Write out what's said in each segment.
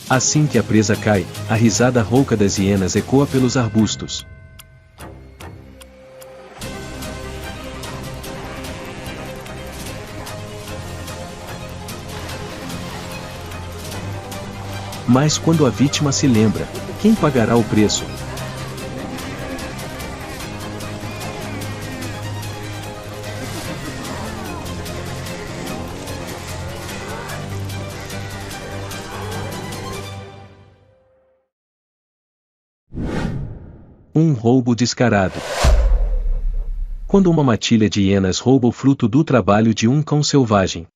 Assim que a presa cai, a risada rouca das hienas ecoa pelos arbustos. Mas quando a vítima se lembra, quem pagará o preço? Um roubo descarado. Quando uma matilha de hienas rouba o fruto do trabalho de um cão selvagem.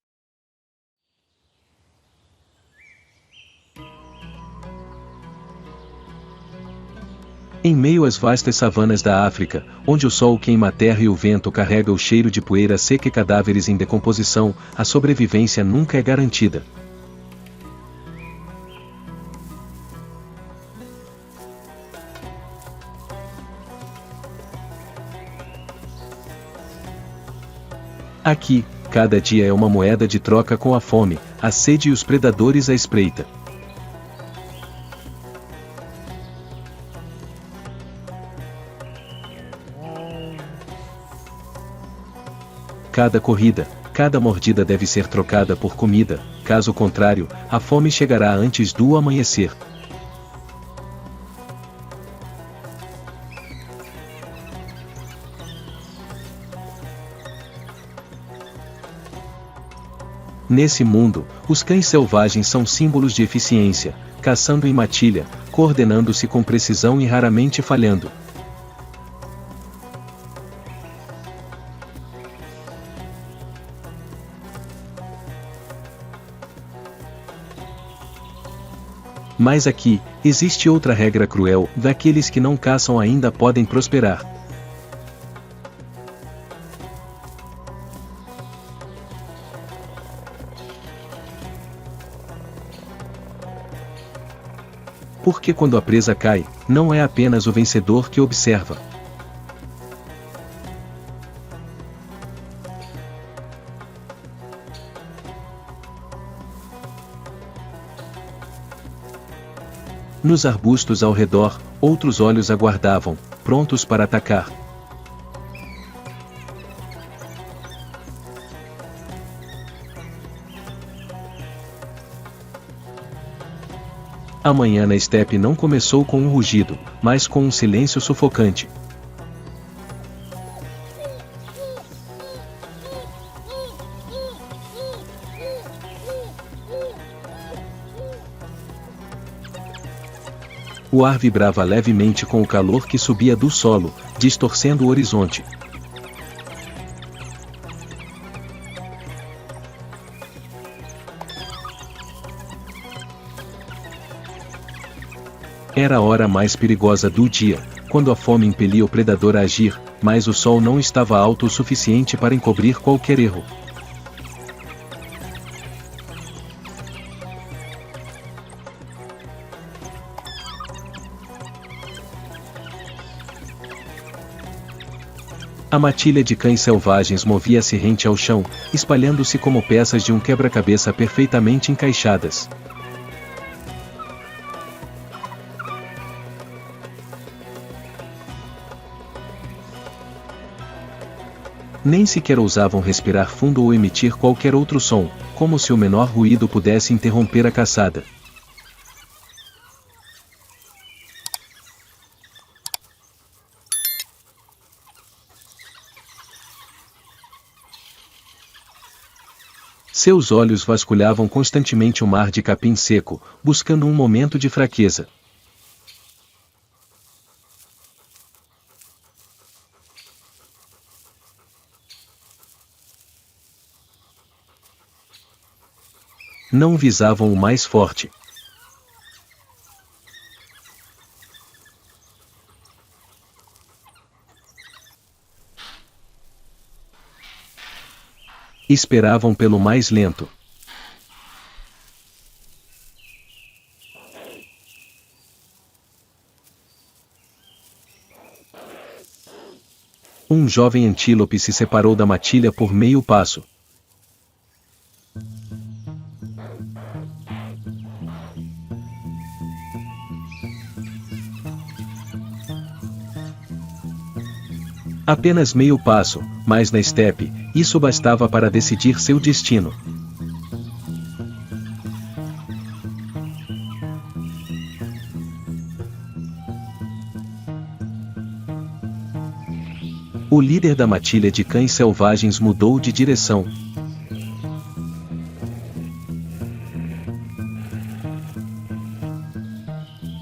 Em meio às vastas savanas da África, onde o sol queima a terra e o vento carrega o cheiro de poeira seca e cadáveres em decomposição, a sobrevivência nunca é garantida. Aqui, cada dia é uma moeda de troca com a fome, a sede e os predadores à espreita. Cada corrida, cada mordida deve ser trocada por comida, caso contrário, a fome chegará antes do amanhecer. Nesse mundo, os cães selvagens são símbolos de eficiência, caçando em matilha, coordenando-se com precisão e raramente falhando. Mas aqui, existe outra regra cruel: daqueles que não caçam ainda podem prosperar. Porque quando a presa cai, não é apenas o vencedor que observa. Nos arbustos ao redor, outros olhos aguardavam, prontos para atacar. A manhã na estepe não começou com um rugido, mas com um silêncio sufocante. O ar vibrava levemente com o calor que subia do solo, distorcendo o horizonte. Era a hora mais perigosa do dia, quando a fome impelia o predador a agir, mas o sol não estava alto o suficiente para encobrir qualquer erro. A matilha de cães selvagens movia-se rente ao chão, espalhando-se como peças de um quebra-cabeça perfeitamente encaixadas. Nem sequer ousavam respirar fundo ou emitir qualquer outro som, como se o menor ruído pudesse interromper a caçada. Seus olhos vasculhavam constantemente o mar de capim seco, buscando um momento de fraqueza. Não visavam o mais forte. Esperavam pelo mais lento. Um jovem antílope se separou da matilha por meio passo. Apenas meio passo, mas na estepe, isso bastava para decidir seu destino. O líder da matilha de cães selvagens mudou de direção.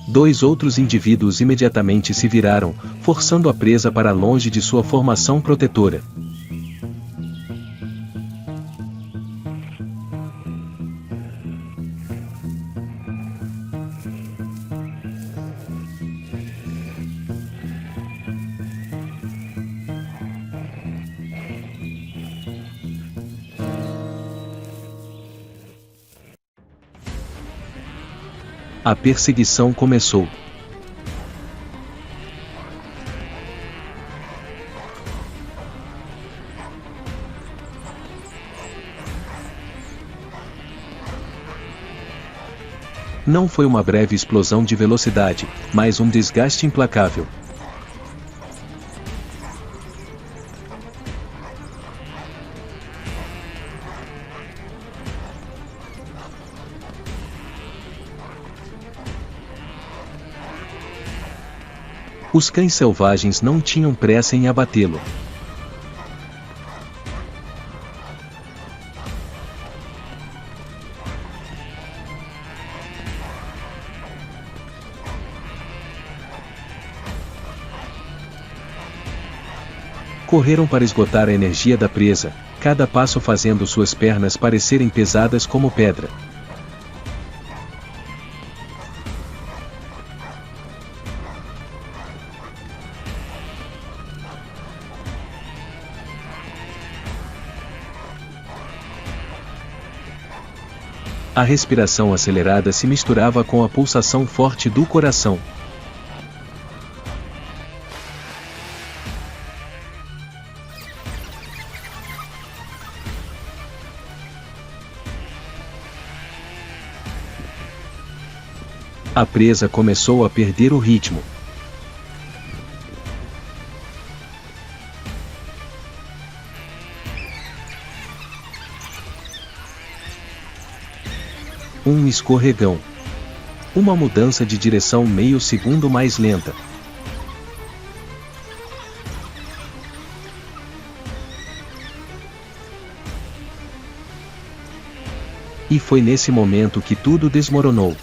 Dois outros indivíduos imediatamente se viraram, forçando a presa para longe de sua formação protetora. A perseguição começou. Não foi uma breve explosão de velocidade, mas um desgaste implacável. Os cães selvagens não tinham pressa em abatê-lo. Correram para esgotar a energia da presa, cada passo fazendo suas pernas parecerem pesadas como pedra. A respiração acelerada se misturava com a pulsação forte do coração. A presa começou a perder o ritmo. Um escorregão. Uma mudança de direção meio segundo mais lenta. E foi nesse momento que tudo desmoronou.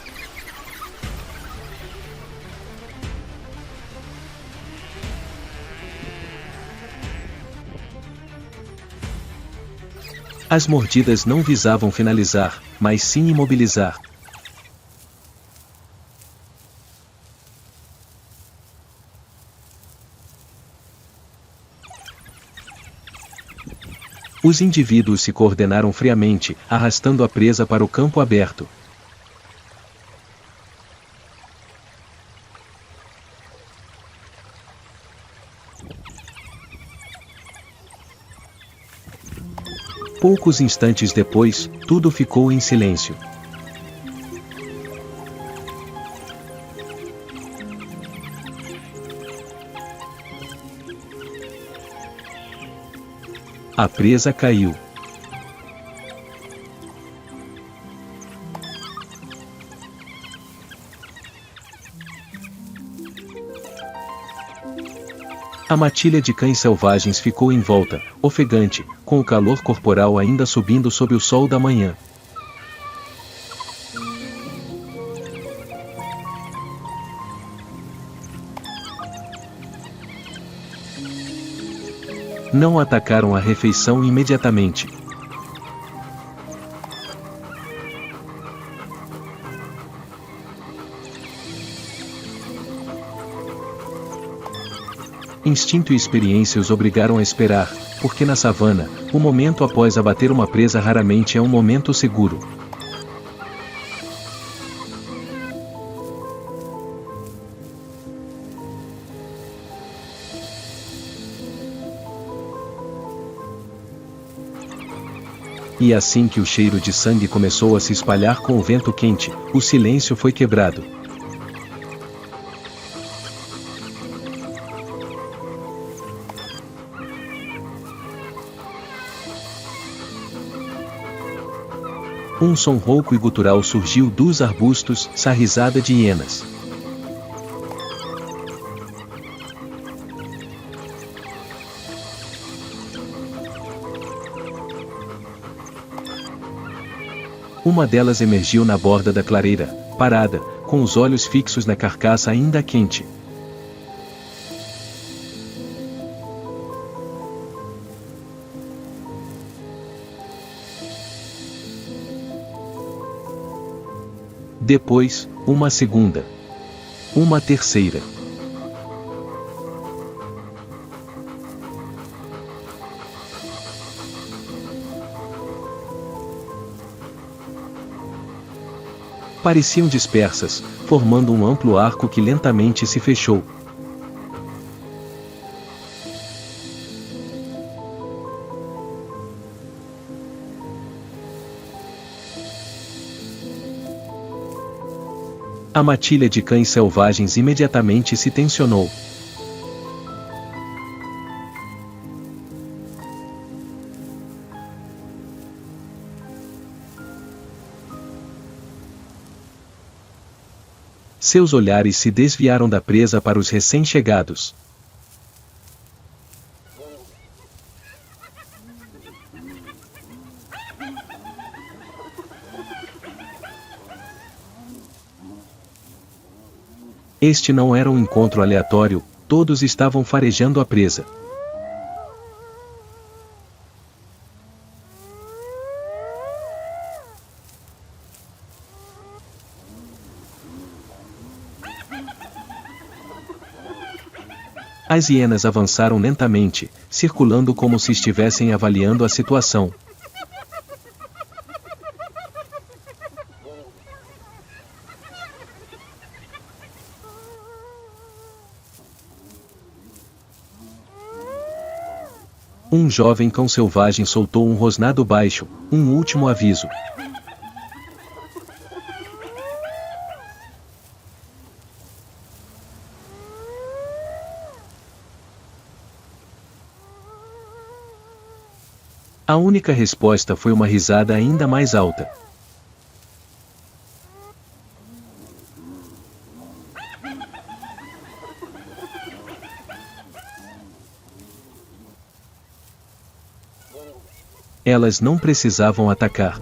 As mordidas não visavam finalizar, mas sim imobilizar. Os indivíduos se coordenaram friamente, arrastando a presa para o campo aberto. Poucos instantes depois, tudo ficou em silêncio. A presa caiu. A matilha de cães selvagens ficou em volta, ofegante, com o calor corporal ainda subindo sob o sol da manhã. Não atacaram a refeição imediatamente. Instinto e experiência os obrigaram a esperar, porque na savana, o momento após abater uma presa raramente é um momento seguro. E assim que o cheiro de sangue começou a se espalhar com o vento quente, o silêncio foi quebrado. Com um som rouco e gutural surgiu dos arbustos, a risada de hienas. Uma delas emergiu na borda da clareira, parada, com os olhos fixos na carcaça ainda quente. Depois, uma segunda. Uma terceira. Pareciam dispersas, formando um amplo arco que lentamente se fechou. A matilha de cães selvagens imediatamente se tensionou. Seus olhares se desviaram da presa para os recém-chegados. Este não era um encontro aleatório, todos estavam farejando a presa. As hienas avançaram lentamente, circulando como se estivessem avaliando a situação. Um jovem cão selvagem soltou um rosnado baixo, um último aviso. A única resposta foi uma risada ainda mais alta. Elas não precisavam atacar.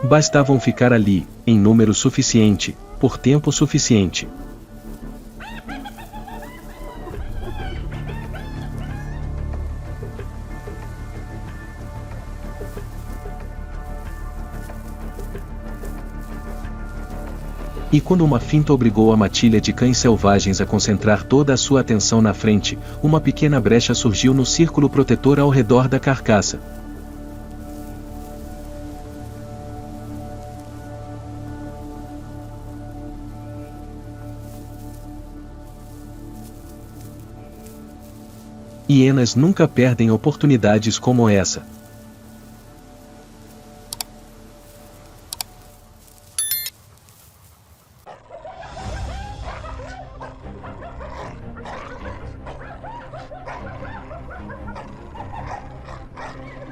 Bastavam ficar ali, em número suficiente, por tempo suficiente. E quando uma finta obrigou a matilha de cães selvagens a concentrar toda a sua atenção na frente, uma pequena brecha surgiu no círculo protetor ao redor da carcaça. Hienas nunca perdem oportunidades como essa.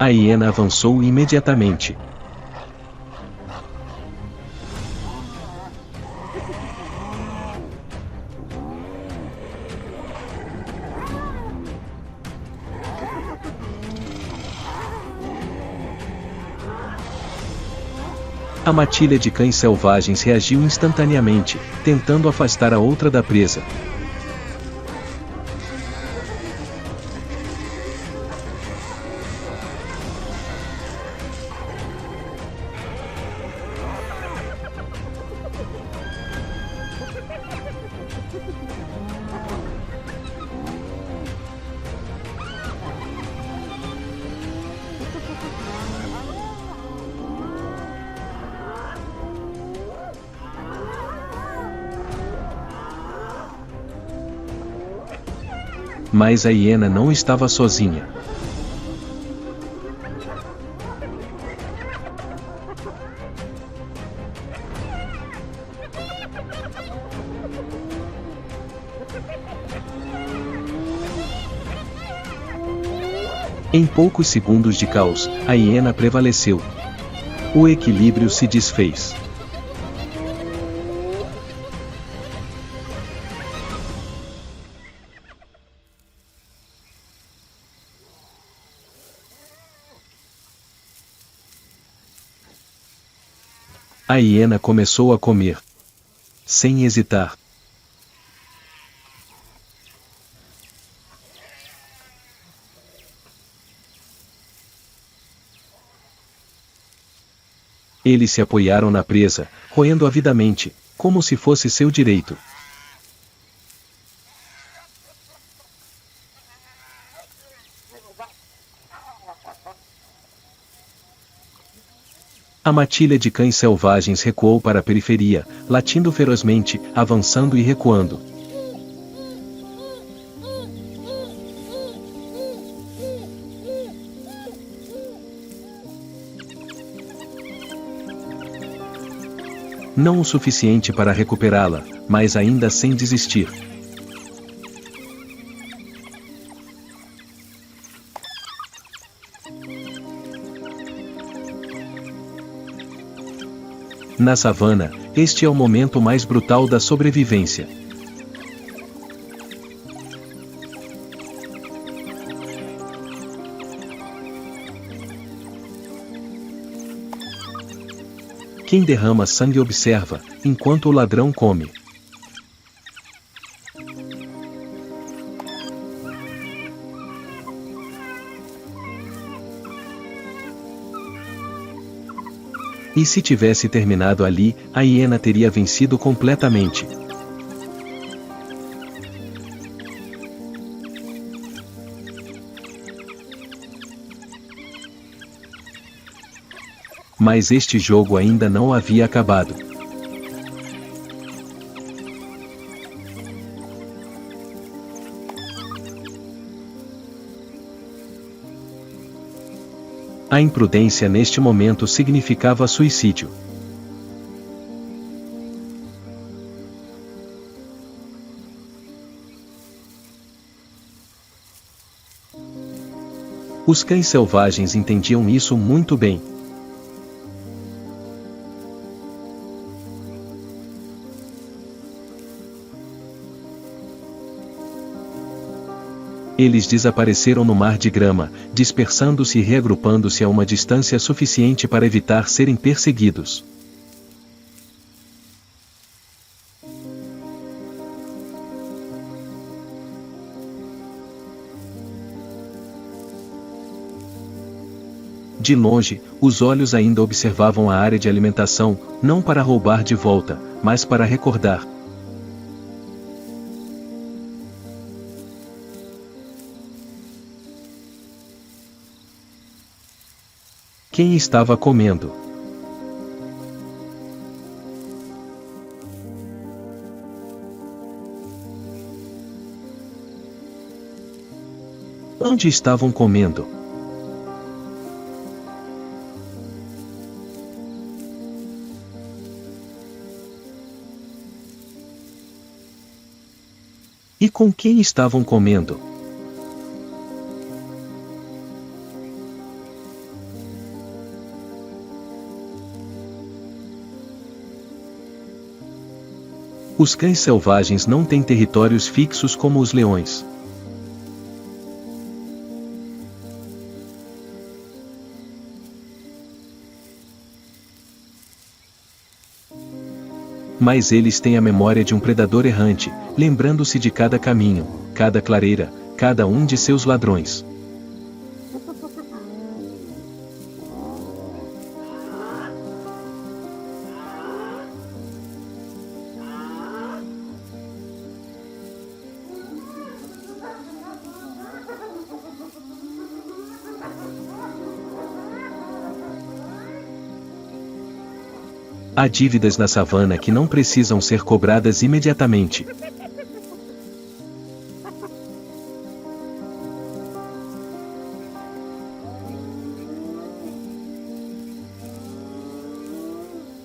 A hiena avançou imediatamente. A matilha de cães selvagens reagiu instantaneamente, tentando afastar a outra da presa. Mas a hiena não estava sozinha. Em poucos segundos de caos, a hiena prevaleceu. O equilíbrio se desfez. A hiena começou a comer. Sem hesitar. Eles se apoiaram na presa, roendo avidamente, como se fosse seu direito. A matilha de cães selvagens recuou para a periferia, latindo ferozmente, avançando e recuando. Não o suficiente para recuperá-la, mas ainda sem desistir. Na savana, este é o momento mais brutal da sobrevivência. Quem derrama sangue observa, enquanto o ladrão come. E se tivesse terminado ali, a hiena teria vencido completamente. Mas este jogo ainda não havia acabado. A imprudência neste momento significava suicídio. Os cães selvagens entendiam isso muito bem. Eles desapareceram no mar de grama, dispersando-se e reagrupando-se a uma distância suficiente para evitar serem perseguidos. De longe, os olhos ainda observavam a área de alimentação, não para roubar de volta, mas para recordar. Quem estava comendo? Onde estavam comendo? E com quem estavam comendo? Os cães selvagens não têm territórios fixos como os leões. Mas eles têm a memória de um predador errante, lembrando-se de cada caminho, cada clareira, cada um de seus ladrões. Há dívidas na savana que não precisam ser cobradas imediatamente.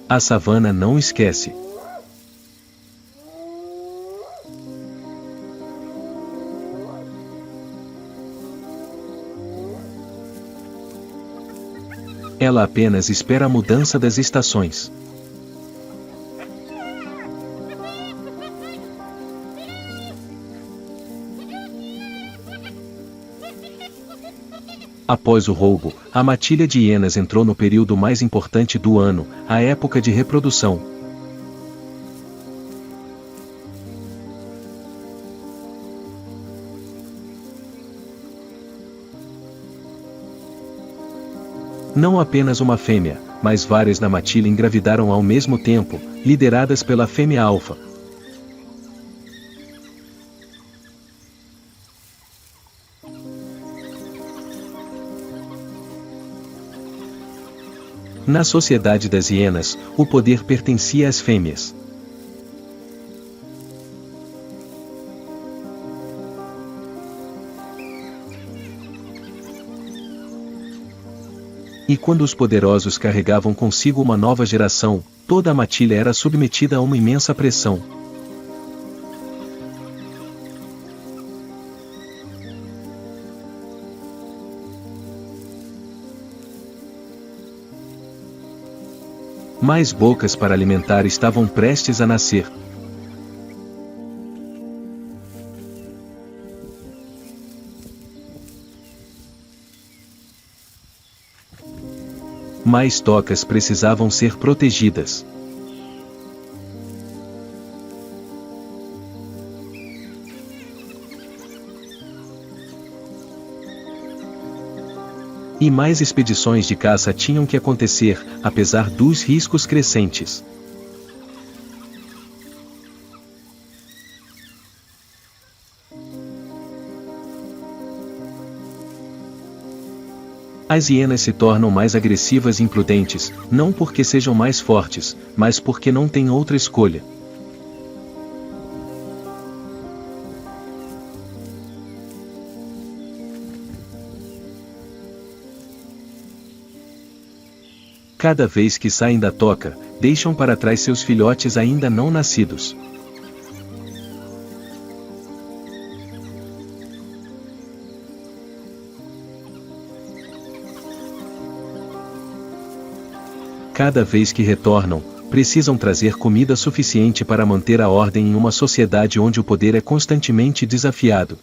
A savana não esquece. Ela apenas espera a mudança das estações. Após o roubo, a matilha de hienas entrou no período mais importante do ano, a época de reprodução. Não apenas uma fêmea, mas várias na matilha engravidaram ao mesmo tempo, lideradas pela fêmea alfa. Na sociedade das hienas, o poder pertencia às fêmeas. E quando os poderosos carregavam consigo uma nova geração, toda a matilha era submetida a uma imensa pressão. Mais bocas para alimentar estavam prestes a nascer. Mais tocas precisavam ser protegidas. E mais expedições de caça tinham que acontecer, apesar dos riscos crescentes. As hienas se tornam mais agressivas e imprudentes, não porque sejam mais fortes, mas porque não têm outra escolha. Cada vez que saem da toca, deixam para trás seus filhotes ainda não nascidos. Cada vez que retornam, precisam trazer comida suficiente para manter a ordem em uma sociedade onde o poder é constantemente desafiado.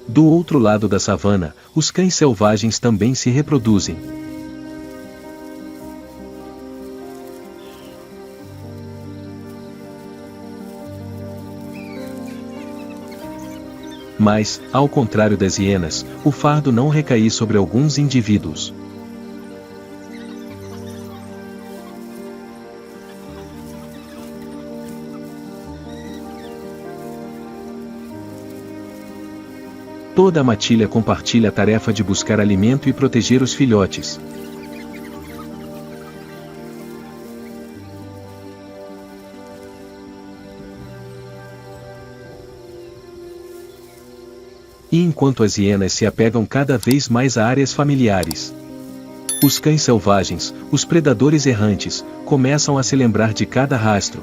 Do outro lado da savana, os cães selvagens também se reproduzem. Mas, ao contrário das hienas, o fardo não recai sobre alguns indivíduos. Toda a matilha compartilha a tarefa de buscar alimento e proteger os filhotes. E enquanto as hienas se apegam cada vez mais a áreas familiares, os cães selvagens, os predadores errantes, começam a se lembrar de cada rastro.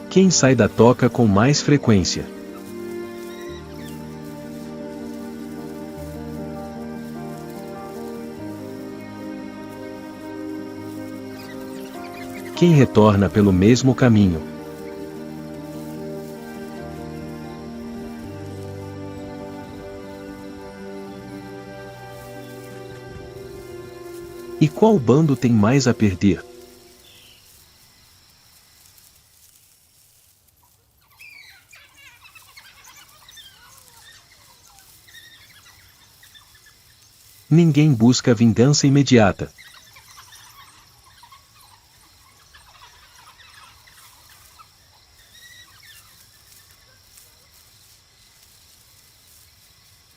Quem sai da toca com mais frequência? Quem retorna pelo mesmo caminho? E qual bando tem mais a perder? Ninguém busca vingança imediata.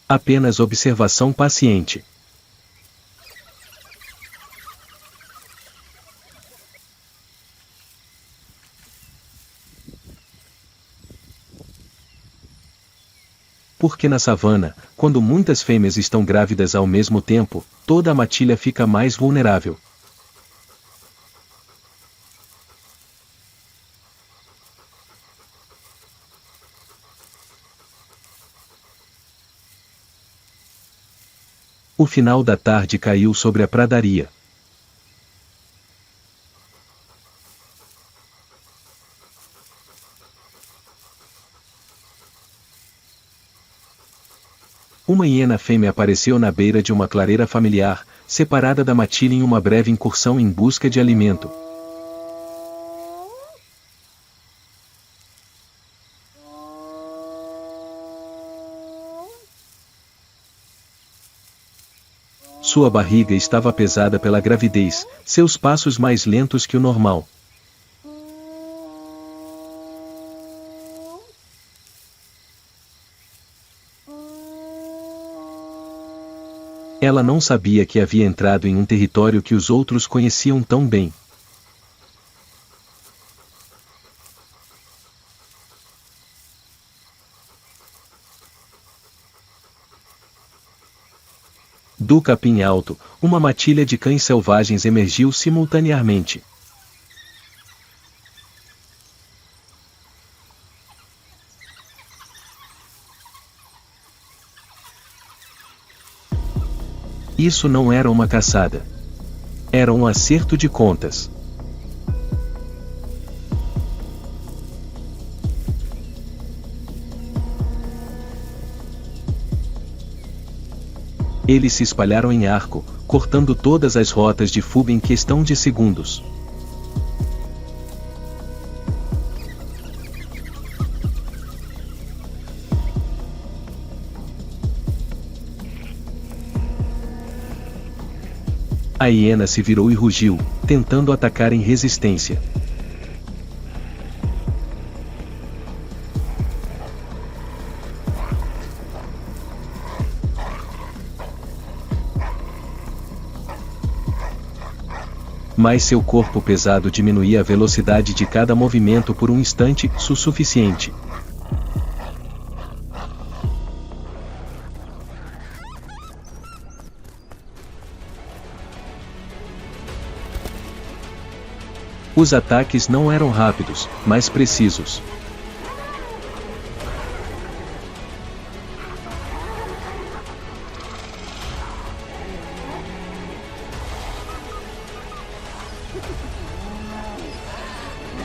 Apenas observação paciente. Porque na savana, quando muitas fêmeas estão grávidas ao mesmo tempo, toda a matilha fica mais vulnerável. O final da tarde caiu sobre a pradaria. Uma hiena fêmea apareceu na beira de uma clareira familiar, separada da matilha em uma breve incursão em busca de alimento. Sua barriga estava pesada pela gravidez, seus passos mais lentos que o normal. Ela não sabia que havia entrado em um território que os outros conheciam tão bem. Do capim alto, uma matilha de cães selvagens emergiu simultaneamente. Isso não era uma caçada. Era um acerto de contas. Eles se espalharam em arco, cortando todas as rotas de fuga em questão de segundos. A hiena se virou e rugiu, tentando atacar em resistência. Mas seu corpo pesado diminuía a velocidade de cada movimento por um instante, suficiente. Os ataques não eram rápidos, mas precisos.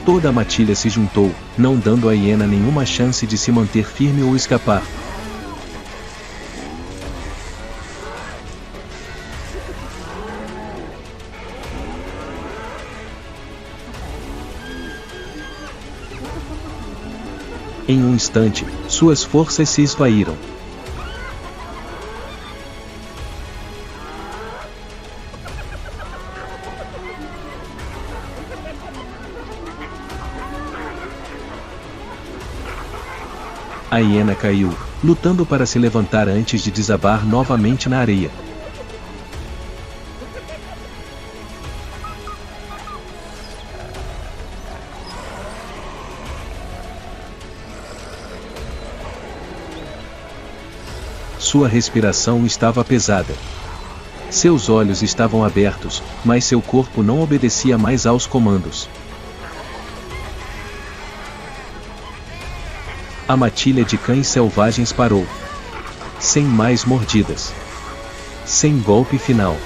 Toda a matilha se juntou, não dando à hiena nenhuma chance de se manter firme ou escapar. Em um instante, suas forças se esvaíram. A hiena caiu, lutando para se levantar antes de desabar novamente na areia. Sua respiração estava pesada. Seus olhos estavam abertos, mas seu corpo não obedecia mais aos comandos. A matilha de cães selvagens parou. Sem mais mordidas. Sem golpe final.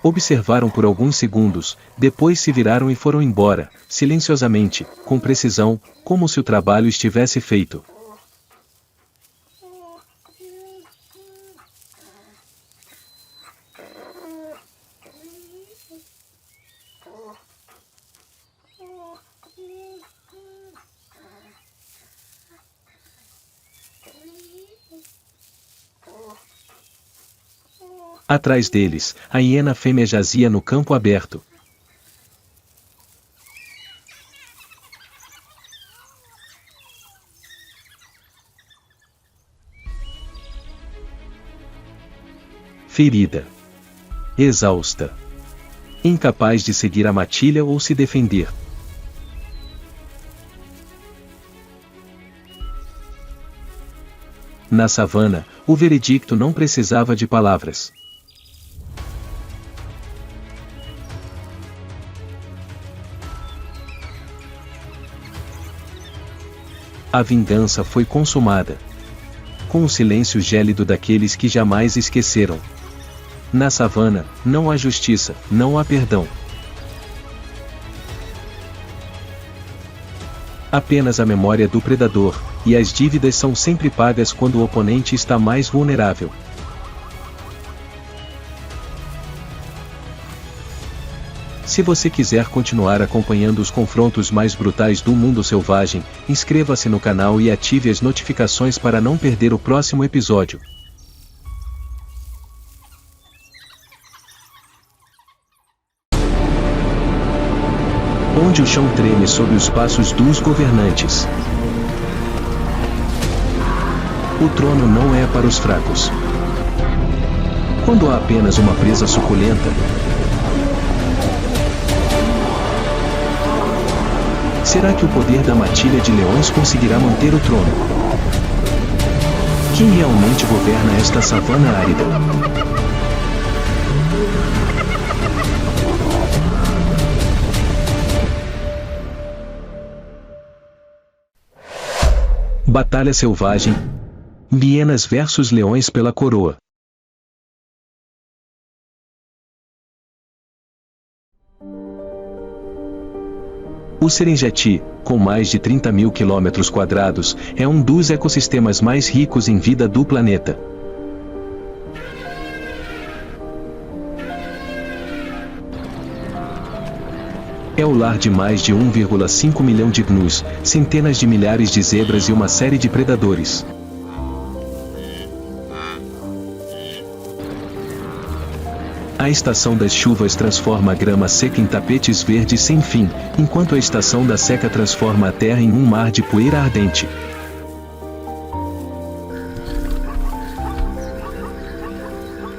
Observaram por alguns segundos, depois se viraram e foram embora, silenciosamente, com precisão, como se o trabalho estivesse feito. Atrás deles, a hiena fêmea jazia no campo aberto. Ferida. Exausta. incapaz de seguir a matilha ou se defender. Na savana, o veredicto não precisava de palavras. A vingança foi consumada. Com o silêncio gélido daqueles que jamais esqueceram. Na savana, não há justiça, não há perdão. Apenas a memória do predador, e as dívidas são sempre pagas quando o oponente está mais vulnerável. Se você quiser continuar acompanhando os confrontos mais brutais do mundo selvagem, inscreva-se no canal e ative as notificações para não perder o próximo episódio. Onde o chão treme sob os passos dos governantes. O trono não é para os fracos. Quando há apenas uma presa suculenta, será que o poder da matilha de leões conseguirá manter o trono? Quem realmente governa esta savana árida? Batalha selvagem. Hienas versus leões pela coroa. O Serengeti, com mais de 30.000 km², é um dos ecossistemas mais ricos em vida do planeta. É o lar de mais de 1,5 milhão de gnus, centenas de milhares de zebras e uma série de predadores. A estação das chuvas transforma a grama seca em tapetes verdes sem fim, enquanto a estação da seca transforma a terra em um mar de poeira ardente.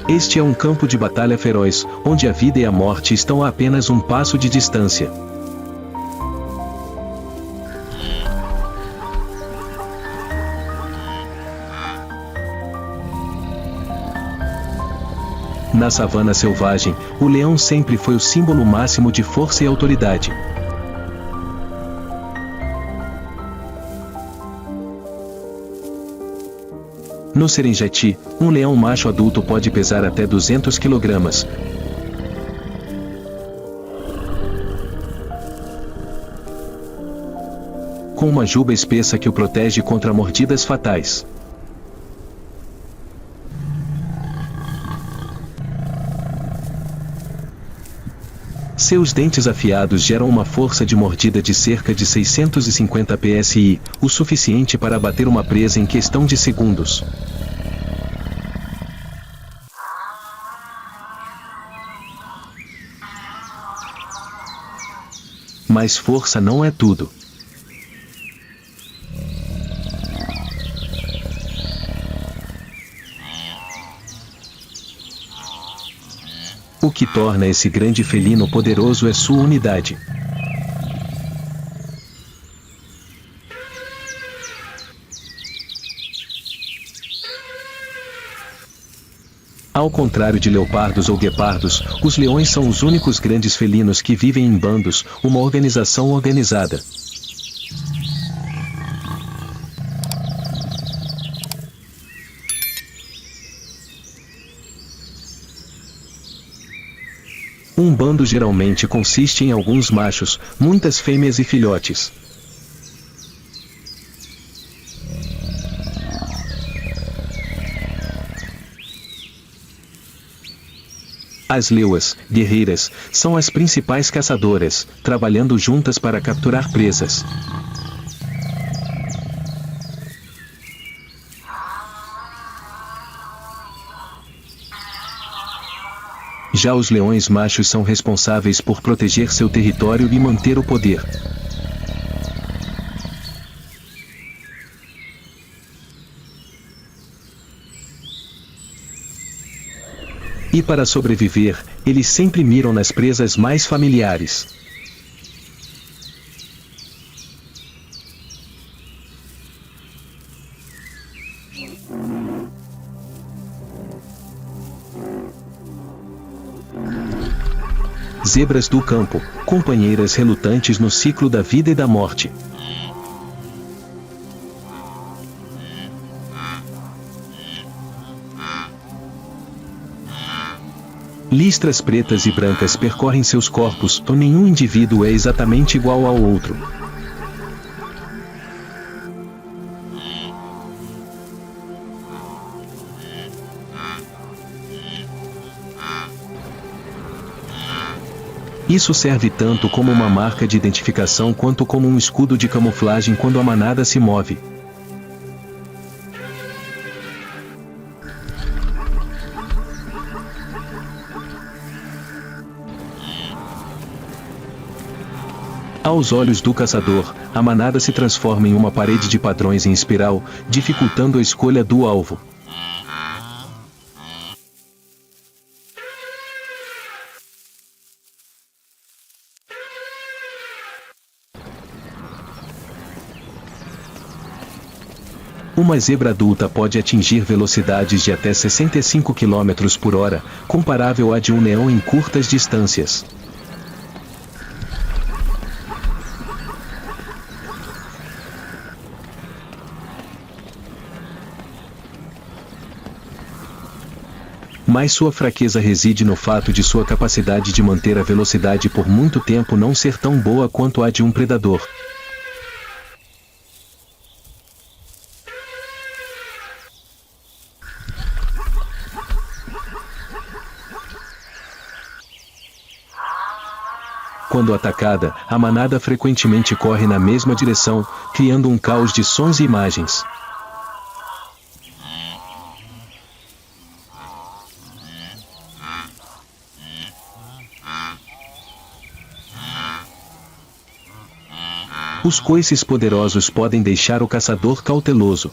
Este é um campo de batalha feroz, onde a vida e a morte estão a apenas um passo de distância. Na savana selvagem, o leão sempre foi o símbolo máximo de força e autoridade. No Serengeti, um leão macho adulto pode pesar até 200 kg. Com uma juba espessa que o protege contra mordidas fatais. Seus dentes afiados geram uma força de mordida de cerca de 650 psi, o suficiente para abater uma presa em questão de segundos. Mas força não é tudo. O que torna esse grande felino poderoso é sua unidade. Ao contrário de leopardos ou guepardos, os leões são os únicos grandes felinos que vivem em bandos, uma organização organizada. Um bando geralmente consiste em alguns machos, muitas fêmeas e filhotes. As leoas, guerreiras, são as principais caçadoras, trabalhando juntas para capturar presas. Já os leões machos são responsáveis por proteger seu território e manter o poder. E para sobreviver, eles sempre miram nas presas mais familiares. Zebras do campo, companheiras relutantes no ciclo da vida e da morte. Listras pretas e brancas percorrem seus corpos, nenhum indivíduo é exatamente igual ao outro. Isso serve tanto como uma marca de identificação quanto como um escudo de camuflagem quando a manada se move. Aos olhos do caçador, a manada se transforma em uma parede de padrões em espiral, dificultando a escolha do alvo. Uma zebra adulta pode atingir velocidades de até 65 km por hora, comparável à de um leão em curtas distâncias. Mas sua fraqueza reside no fato de sua capacidade de manter a velocidade por muito tempo não ser tão boa quanto a de um predador. Quando atacada, a manada frequentemente corre na mesma direção, criando um caos de sons e imagens. Os coices poderosos podem deixar o caçador cauteloso.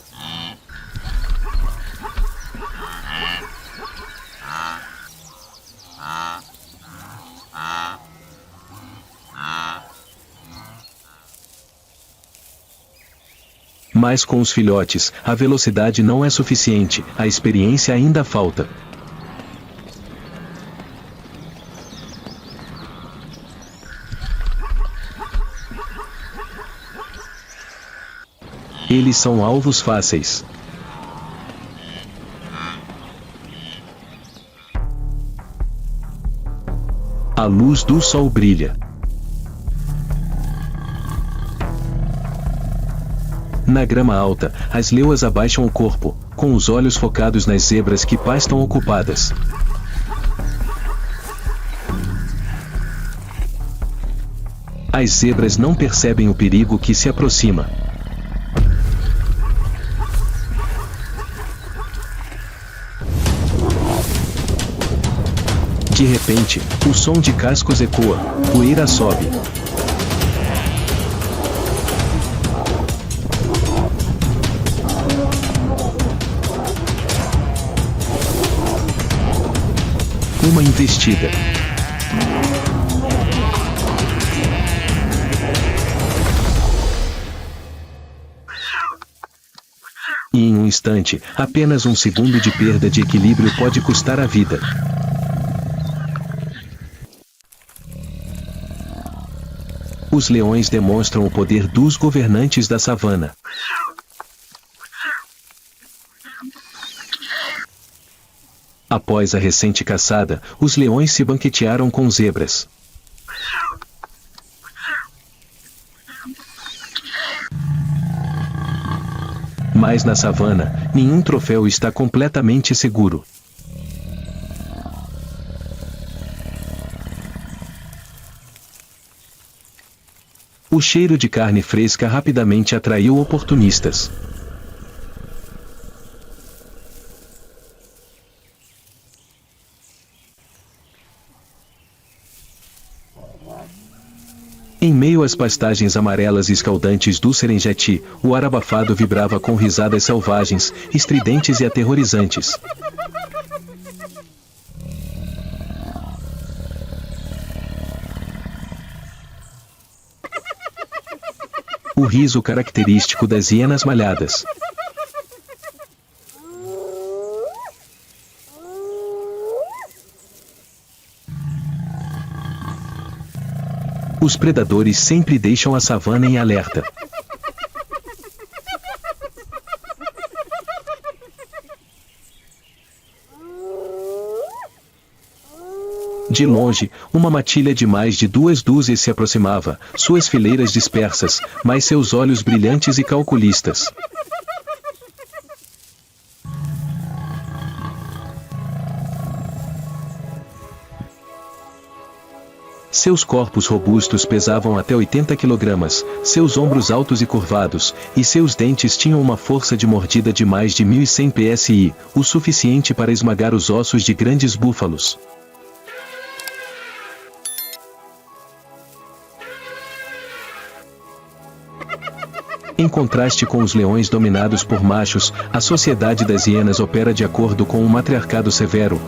Mas com os filhotes, a velocidade não é suficiente, a experiência ainda falta. Eles são alvos fáceis. A luz do sol brilha. Na grama alta, as leoas abaixam o corpo, com os olhos focados nas zebras que pastam ocupadas. As zebras não percebem o perigo que se aproxima. De repente, o som de cascos ecoa, poeira sobe. Uma investida. E em um instante, apenas um segundo de perda de equilíbrio pode custar a vida. Os leões demonstram o poder dos governantes da savana. Após a recente caçada, os leões se banquetearam com zebras. Mas na savana, nenhum troféu está completamente seguro. O cheiro de carne fresca rapidamente atraiu oportunistas. Em meio às pastagens amarelas e escaldantes do Serengeti, o ar abafado vibrava com risadas selvagens, estridentes e aterrorizantes. riso característico das hienas malhadas. Os predadores sempre deixam a savana em alerta. De longe, uma matilha de mais de 2 dúzias se aproximava, suas fileiras dispersas, mas seus olhos brilhantes e calculistas. Seus corpos robustos pesavam até 80 kg, seus ombros altos e curvados, e seus dentes tinham uma força de mordida de mais de 1.100 psi, o suficiente para esmagar os ossos de grandes búfalos. Em contraste com os leões dominados por machos, a sociedade das hienas opera de acordo com um matriarcado severo,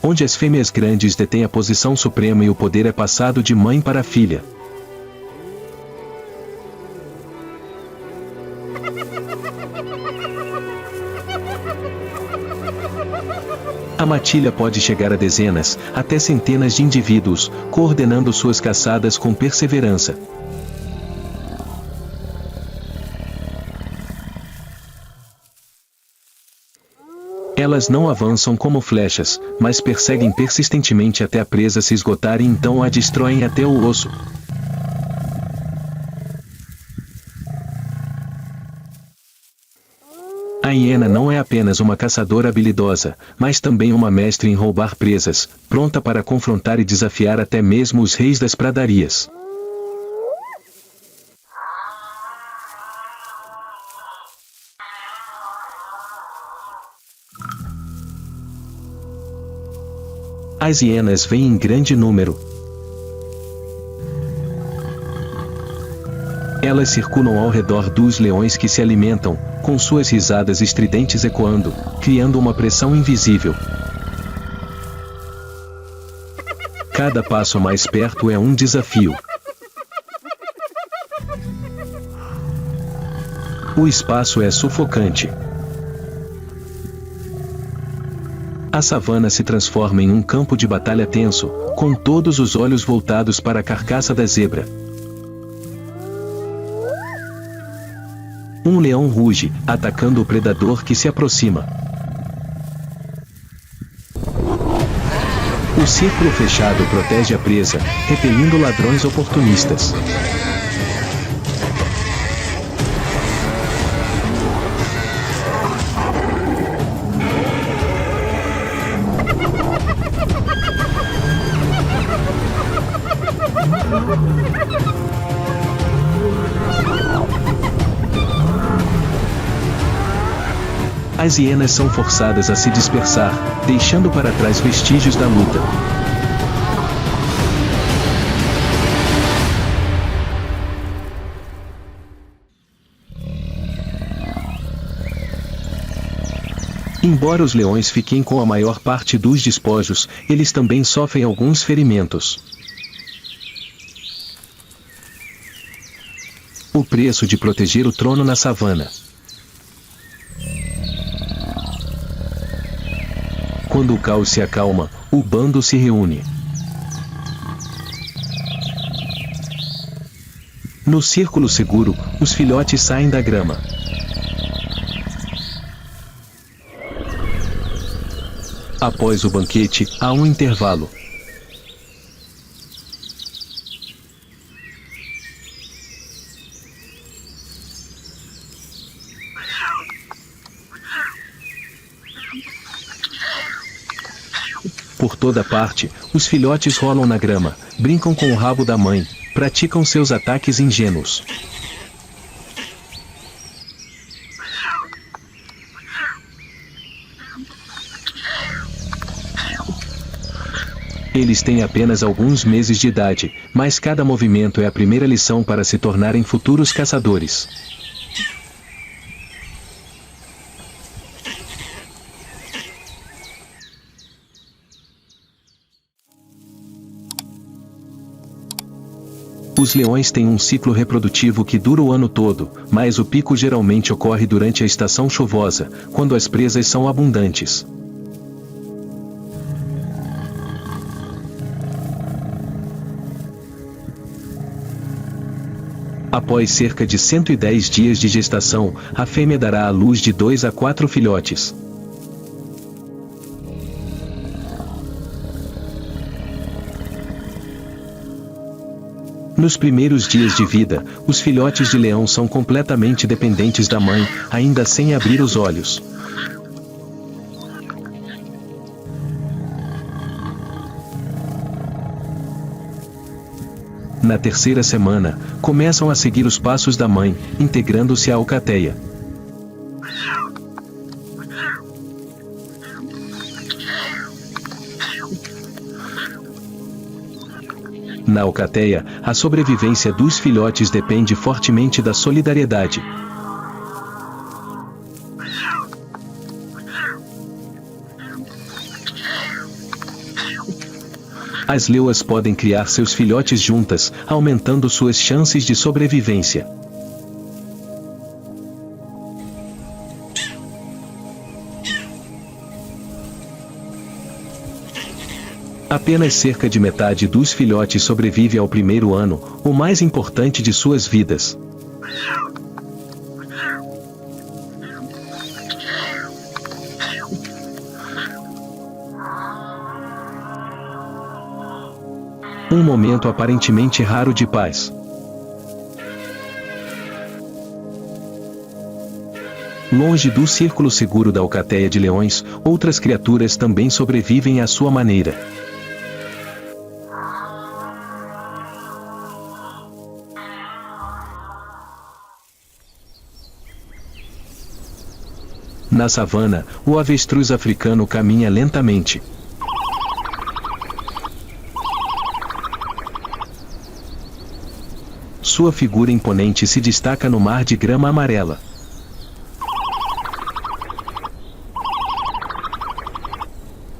onde as fêmeas grandes detêm a posição suprema e o poder é passado de mãe para filha. A matilha pode chegar a dezenas, até centenas de indivíduos, coordenando suas caçadas com perseverança. Elas não avançam como flechas, mas perseguem persistentemente até a presa se esgotar e então a destroem até o osso. A hiena não é apenas uma caçadora habilidosa, mas também uma mestre em roubar presas, pronta para confrontar e desafiar até mesmo os reis das pradarias. As hienas vêm em grande número. Elas circulam ao redor dos leões que se alimentam, com suas risadas estridentes ecoando, criando uma pressão invisível. Cada passo mais perto é um desafio. O espaço é sufocante. A savana se transforma em um campo de batalha tenso, com todos os olhos voltados para a carcaça da zebra. Um leão ruge, atacando o predador que se aproxima. O círculo fechado protege a presa, repelindo ladrões oportunistas. As hienas são forçadas a se dispersar, deixando para trás vestígios da luta. Embora os leões fiquem com a maior parte dos despojos, eles também sofrem alguns ferimentos. O preço de proteger o trono na savana. Quando o caos se acalma, o bando se reúne. No círculo seguro, os filhotes saem da grama. Após o banquete, há um intervalo. Por toda parte, os filhotes rolam na grama, brincam com o rabo da mãe, praticam seus ataques ingênuos. Eles têm apenas alguns meses de idade, mas cada movimento é a primeira lição para se tornarem futuros caçadores. Os leões têm um ciclo reprodutivo que dura o ano todo, mas o pico geralmente ocorre durante a estação chuvosa, quando as presas são abundantes. Após cerca de 110 dias de gestação, a fêmea dará à luz de 2 a 4 filhotes. Nos primeiros dias de vida, os filhotes de leão são completamente dependentes da mãe, ainda sem abrir os olhos. Na terceira semana, começam a seguir os passos da mãe, integrando-se à alcateia. Na alcateia, a sobrevivência dos filhotes depende fortemente da solidariedade. As leoas podem criar seus filhotes juntas, aumentando suas chances de sobrevivência. Apenas cerca de metade dos filhotes sobrevive ao primeiro ano, o mais importante de suas vidas. Um momento aparentemente raro de paz. Longe do círculo seguro da alcateia de leões, outras criaturas também sobrevivem à sua maneira. Na savana, o avestruz africano caminha lentamente. Sua figura imponente se destaca no mar de grama amarela.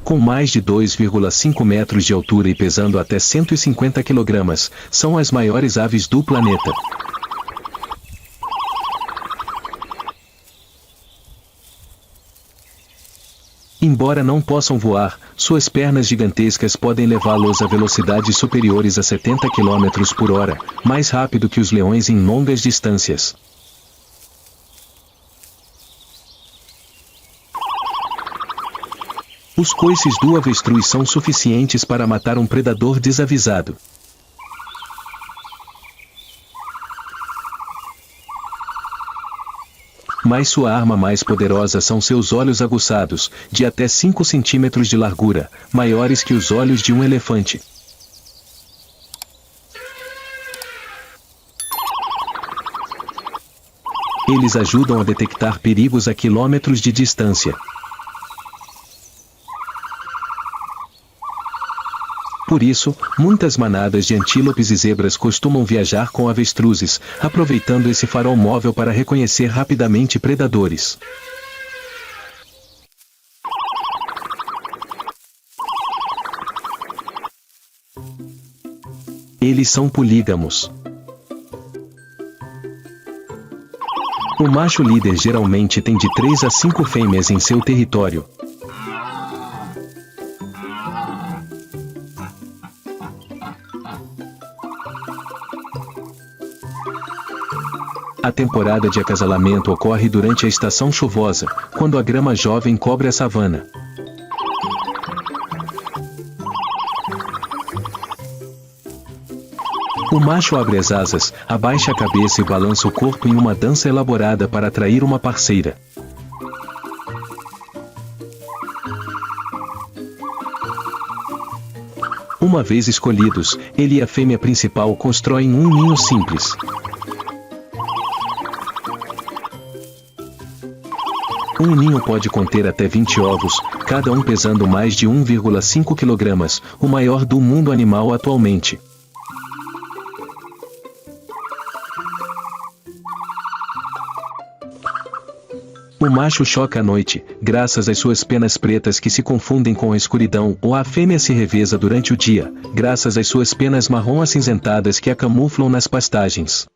Com mais de 2,5 metros de altura e pesando até 150 kg, são as maiores aves do planeta. Embora não possam voar, suas pernas gigantescas podem levá-los a velocidades superiores a 70 km por hora, mais rápido que os leões em longas distâncias. Os coices do avestruz são suficientes para matar um predador desavisado. Mas sua arma mais poderosa são seus olhos aguçados, de até 5 centímetros de largura, maiores que os olhos de um elefante. Eles ajudam a detectar perigos a quilômetros de distância. Por isso, muitas manadas de antílopes e zebras costumam viajar com avestruzes, aproveitando esse farol móvel para reconhecer rapidamente predadores. Eles são polígamos. O macho líder geralmente tem de 3 a 5 fêmeas em seu território. A temporada de acasalamento ocorre durante a estação chuvosa, quando a grama jovem cobre a savana. O macho abre as asas, abaixa a cabeça e balança o corpo em uma dança elaborada para atrair uma parceira. Uma vez escolhidos, ele e a fêmea principal constroem um ninho simples. Um ninho pode conter até 20 ovos, cada um pesando mais de 1,5 kg, o maior do mundo animal atualmente. O macho choca à noite, graças às suas penas pretas que se confundem com a escuridão, ou a fêmea se reveza durante o dia, graças às suas penas marrom acinzentadas que a camuflam nas pastagens.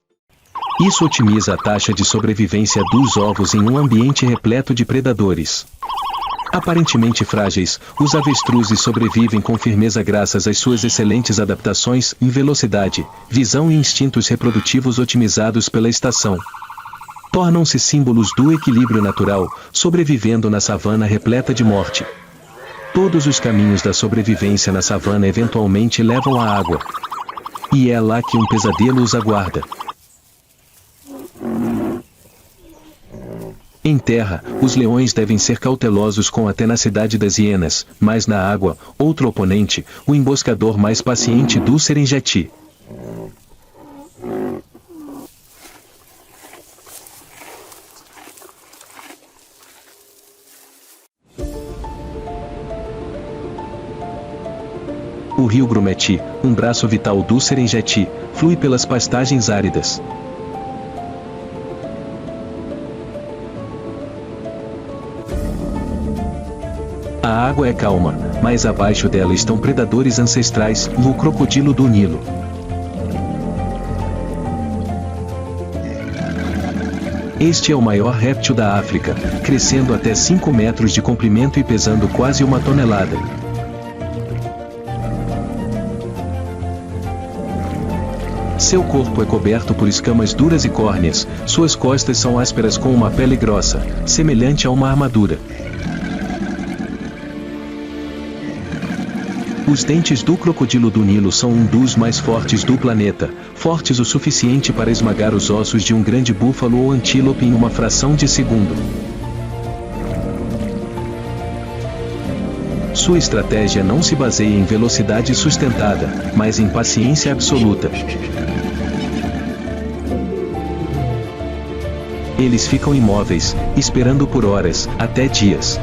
Isso otimiza a taxa de sobrevivência dos ovos em um ambiente repleto de predadores. Aparentemente frágeis, os avestruzes sobrevivem com firmeza graças às suas excelentes adaptações em velocidade, visão e instintos reprodutivos otimizados pela estação. Tornam-se símbolos do equilíbrio natural, sobrevivendo na savana repleta de morte. Todos os caminhos da sobrevivência na savana eventualmente levam à água. E é lá que um pesadelo os aguarda. Em terra, os leões devem ser cautelosos com a tenacidade das hienas, mas na água, outro oponente, o emboscador mais paciente do Serengeti. O rio Grumeti, um braço vital do Serengeti, flui pelas pastagens áridas. A água é calma, mas abaixo dela estão predadores ancestrais, o crocodilo do Nilo. Este é o maior réptil da África, crescendo até 5 metros de comprimento e pesando quase 1 tonelada. Seu corpo é coberto por escamas duras e córneas, suas costas são ásperas com uma pele grossa, semelhante a uma armadura. Os dentes do crocodilo do Nilo são um dos mais fortes do planeta, fortes o suficiente para esmagar os ossos de um grande búfalo ou antílope em uma fração de segundo. Sua estratégia não se baseia em velocidade sustentada, mas em paciência absoluta. Eles ficam imóveis, esperando por horas, até dias.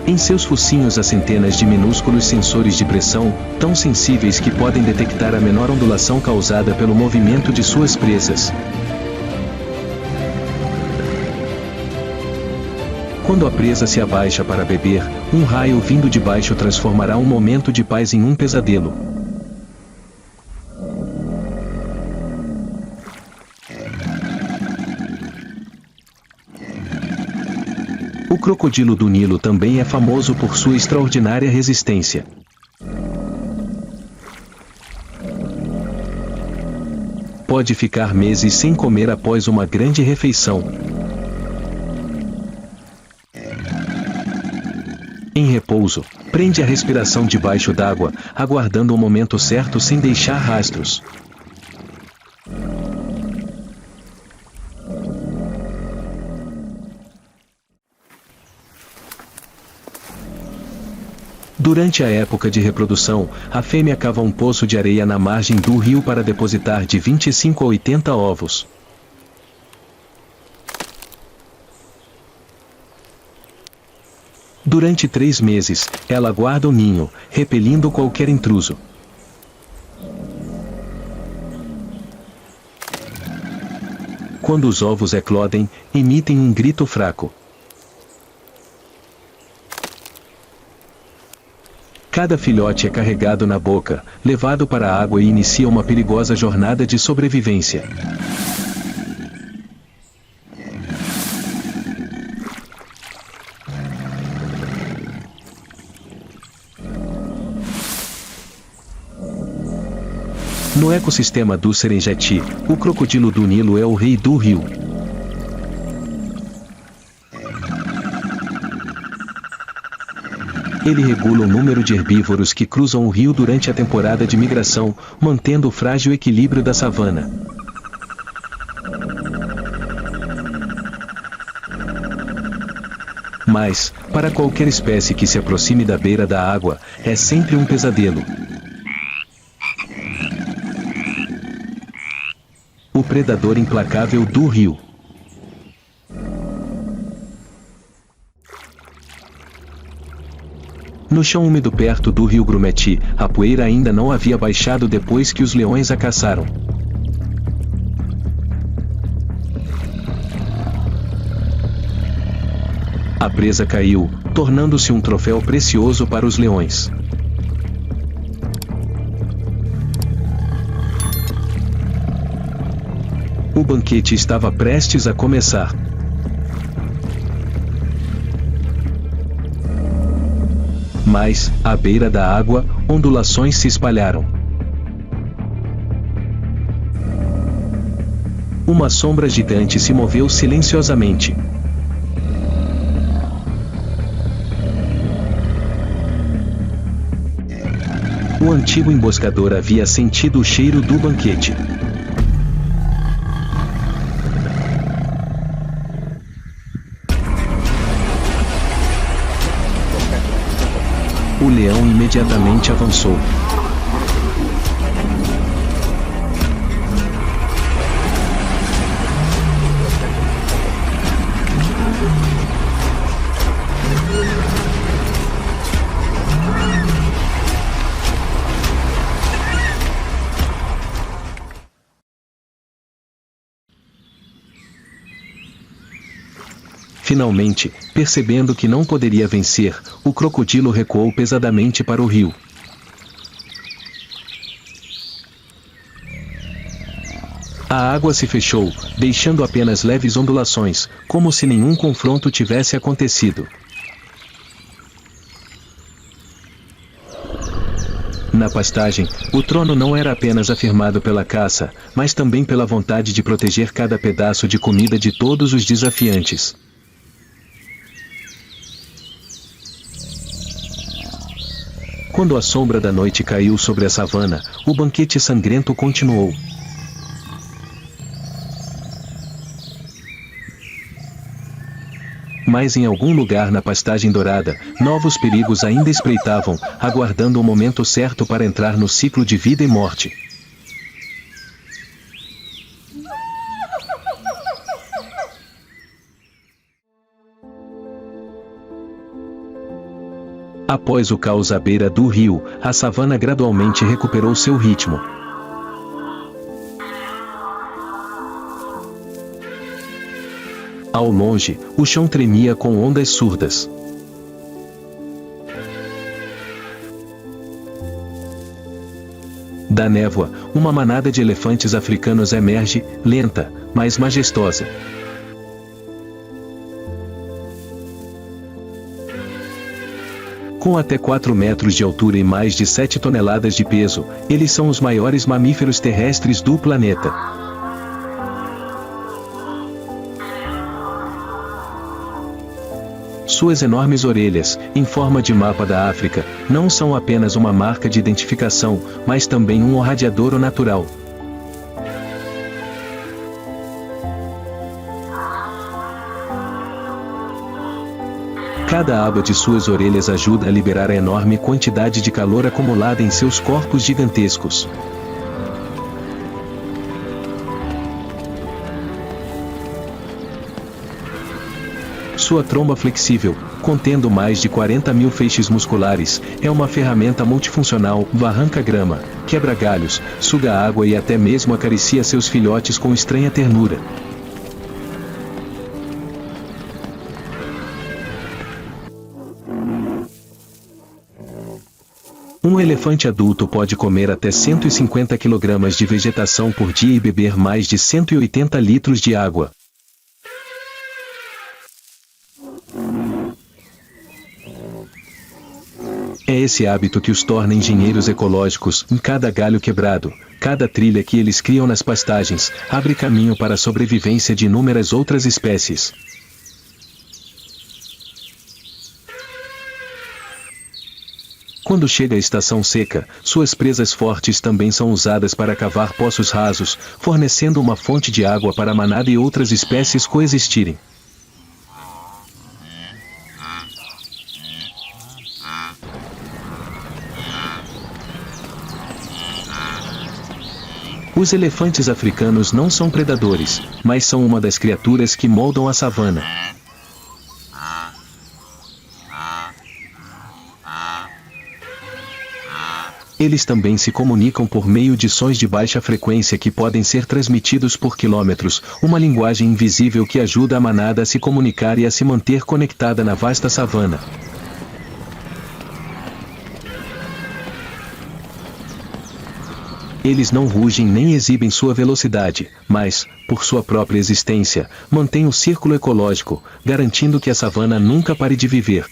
Em seus focinhos há centenas de minúsculos sensores de pressão, tão sensíveis que podem detectar a menor ondulação causada pelo movimento de suas presas. Quando a presa se abaixa para beber, um raio vindo de baixo transformará um momento de paz em um pesadelo. O crocodilo do Nilo também é famoso por sua extraordinária resistência. Pode ficar meses sem comer após uma grande refeição. Em repouso, prende a respiração debaixo d'água, aguardando o momento certo sem deixar rastros. Durante a época de reprodução, a fêmea cava um poço de areia na margem do rio para depositar de 25 a 80 ovos. Durante 3 meses, ela guarda o ninho, repelindo qualquer intruso. Quando os ovos eclodem, emitem um grito fraco. Cada filhote é carregado na boca, levado para a água e inicia uma perigosa jornada de sobrevivência. No ecossistema do Serengeti, o crocodilo do Nilo é o rei do rio. Ele regula o número de herbívoros que cruzam o rio durante a temporada de migração, mantendo o frágil equilíbrio da savana. Mas, para qualquer espécie que se aproxime da beira da água, é sempre um pesadelo. O predador implacável do rio. No chão úmido perto do rio Grumeti, a poeira ainda não havia baixado depois que os leões a caçaram. A presa caiu, tornando-se um troféu precioso para os leões. O banquete estava prestes a começar. Mas, à beira da água, ondulações se espalharam. Uma sombra gigante se moveu silenciosamente. O antigo emboscador havia sentido o cheiro do banquete. O leão imediatamente avançou. Finalmente, percebendo que não poderia vencer, o crocodilo recuou pesadamente para o rio. A água se fechou, deixando apenas leves ondulações, como se nenhum confronto tivesse acontecido. Na pastagem, o trono não era apenas afirmado pela caça, mas também pela vontade de proteger cada pedaço de comida de todos os desafiantes. Quando a sombra da noite caiu sobre a savana, o banquete sangrento continuou. Mas em algum lugar na pastagem dourada, novos perigos ainda espreitavam, aguardando o momento certo para entrar no ciclo de vida e morte. Após o caos à beira do rio, a savana gradualmente recuperou seu ritmo. Ao longe, o chão tremia com ondas surdas. Da névoa, uma manada de elefantes africanos emerge, lenta, mas majestosa. Com até 4 metros de altura e mais de 7 toneladas de peso, eles são os maiores mamíferos terrestres do planeta. Suas enormes orelhas, em forma de mapa da África, não são apenas uma marca de identificação, mas também um irradiador natural. Cada aba de suas orelhas ajuda a liberar a enorme quantidade de calor acumulada em seus corpos gigantescos. Sua tromba flexível, contendo mais de 40 mil feixes musculares, é uma ferramenta multifuncional, arranca grama, quebra galhos, suga água e até mesmo acaricia seus filhotes com estranha ternura. Um elefante adulto pode comer até 150 kg de vegetação por dia e beber mais de 180 litros de água. É esse hábito que os torna engenheiros ecológicos. Em cada galho quebrado, cada trilha que eles criam nas pastagens, abre caminho para a sobrevivência de inúmeras outras espécies. Quando chega a estação seca, suas presas fortes também são usadas para cavar poços rasos, fornecendo uma fonte de água para a manada e outras espécies coexistirem. Os elefantes africanos não são predadores, mas são uma das criaturas que moldam a savana. Eles também se comunicam por meio de sons de baixa frequência que podem ser transmitidos por quilômetros, uma linguagem invisível que ajuda a manada a se comunicar e a se manter conectada na vasta savana. Eles não rugem nem exibem sua velocidade, mas, por sua própria existência, mantêm o círculo ecológico, garantindo que a savana nunca pare de viver.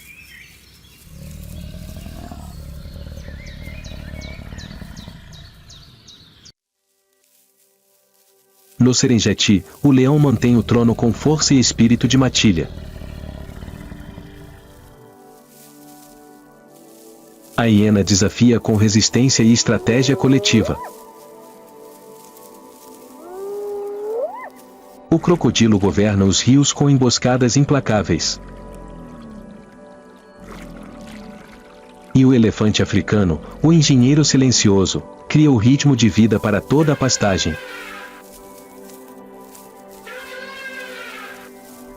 No Serengeti, o leão mantém o trono com força e espírito de matilha. A hiena desafia com resistência e estratégia coletiva. O crocodilo governa os rios com emboscadas implacáveis. E o elefante africano, o engenheiro silencioso, cria o ritmo de vida para toda a pastagem.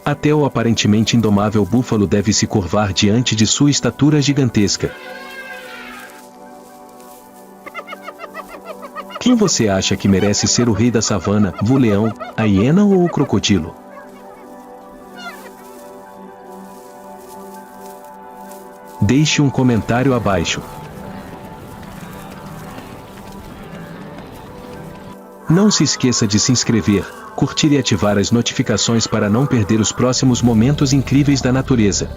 Até o aparentemente indomável búfalo deve se curvar diante de sua estatura gigantesca. Quem você acha que merece ser o rei da savana, o leão, a hiena ou o crocodilo? Deixe um comentário abaixo. Não se esqueça de se inscrever, curtir e ativar as notificações para não perder os próximos momentos incríveis da natureza.